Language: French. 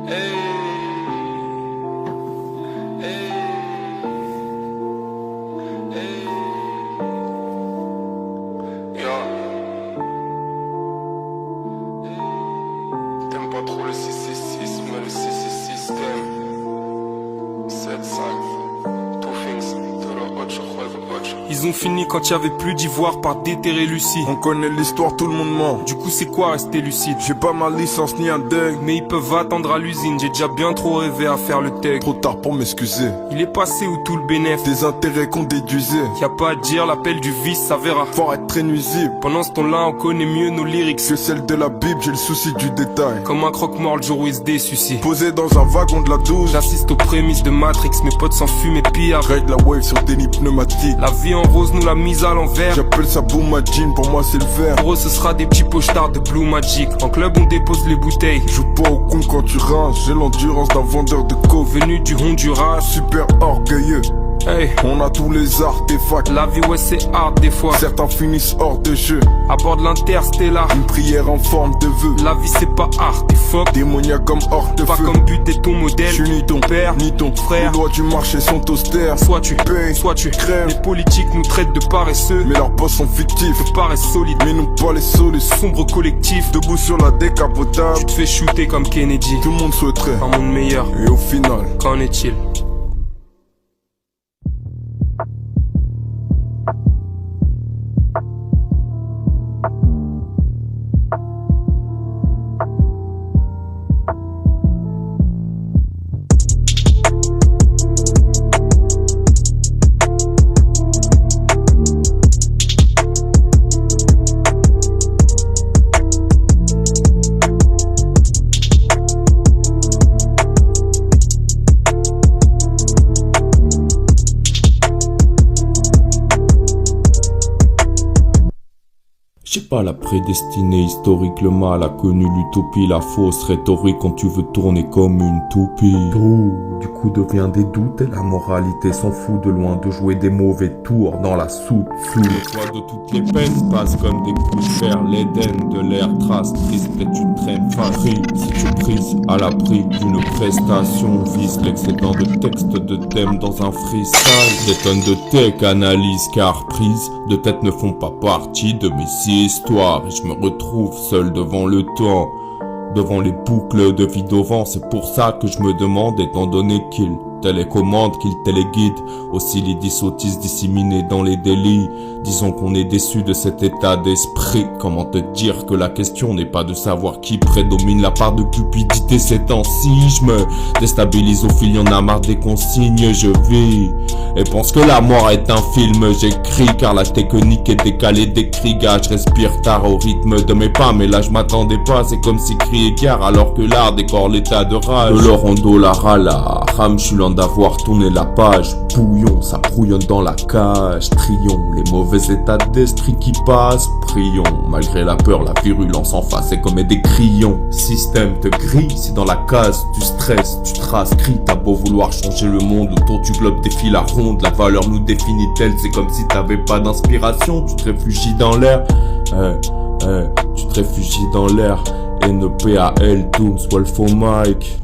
T'aimes pas trop le 666, mais le 666 système 7-5 Two things, todo ocho, juego ocho. Ils ont fini quand il y avait plus d'ivoire par déterrer Lucie. On connaît l'histoire, tout le monde ment. Du coup c'est quoi rester lucide? J'ai pas ma licence ni un deg. Mais ils peuvent attendre à l'usine, j'ai déjà bien trop rêvé à faire le tech. Trop tard pour m'excuser. Il est passé où tout le bénéf. Des intérêts qu'on déduisait. Y a pas à dire, l'appel du vice ça verra. Fort être très nuisible. Pendant ce temps-là on connaît mieux nos lyrics Que celle de la Bible, j'ai le souci du détail. Comme un croque-mort le jour où il se désucie. Posé dans un wagon de la 12. J'assiste aux prémices de Matrix, mes potes s'enfument et pire. Ride la wave sur déni pneumatique. La vie en rose nous l'a mise à l'envers. J'appelle ça Boom Jean, pour moi c'est le vert. Pour eux ce sera des petits pochards de Blue Magic. En club on dépose les bouteilles. Joue pas au con quand tu rinces. J'ai l'endurance d'un vendeur de coke. Venu du Honduras. Super orgueilleux. Hey, on a tous les artefacts. La vie ouais c'est hard des fois. Certains finissent hors de jeu. À bord de l'Interstellar. Une prière en forme de vœu. La vie c'est pas art, t'es fuck. Démoniaque comme hors de pas feu. Pas comme but t'es ton modèle. Je suis ni ton père, ni ton frère. Les lois du marché sont austères. Soit tu payes, soit tu crèves. Les politiques nous traitent de paresseux. Mais leurs boss sont fictifs. De paresse solide. Mais nous pas les solis. Sombre collectif. Debout sur la décapotable. Tu te fais shooter comme Kennedy. Tout le monde souhaiterait un monde meilleur. Et au final, qu'en est-il? J'ai pas la prédestinée historique, le mal a connu l'utopie, la fausse rhétorique quand tu veux tourner comme une toupie. Tout, du coup devient des doutes et la moralité s'en fout de loin de jouer des mauvais tours dans la soute. Le poids de toutes les peines passe comme des coups vers l'Éden de l'air trace triste et tu traînes fatrie. Si tu prises à l'abri d'une prestation, vise l'excédent de texte de thème dans un freestyle. Des tonnes de tech analyse car prises de tête ne font pas partie de mes histoire et je me retrouve seul devant le temps, devant les boucles de vide au vent. C'est pour ça que je me demande, étant donné qu'il télécommande, qu'il téléguide aussi les dissautistes disséminés dans les délits. Disons qu'on est déçu de cet état d'esprit. Comment te dire que la question n'est pas de savoir qui prédomine la part de cupidité ces temps-ci. Je me déstabilise au fil, y'en a marre des consignes. Je vis et pense que la mort est un film. J'écris car la technique est décalée des cris. Je respire tard au rythme de mes pas, mais là je m'attendais pas. C'est comme si crier gare alors que l'art décore l'état de rage. De l'orondo la rala, rame, je suis lent d'avoir tourné la page. Bouillon, ça brouillonne dans la cage. Trions les mauvais états d'esprit qui passent. Prions, malgré la peur, la virulence en face est comme des crayons. Système te grille, si dans la case tu stresses, tu traces, crie. T'as beau vouloir changer le monde, autour du globe défile la ronde. La valeur nous définit-elle, c'est comme si t'avais pas d'inspiration. Tu te réfugies dans l'air, tu te réfugies dans l'air. NEPAL, Dooms, Wolf au mic.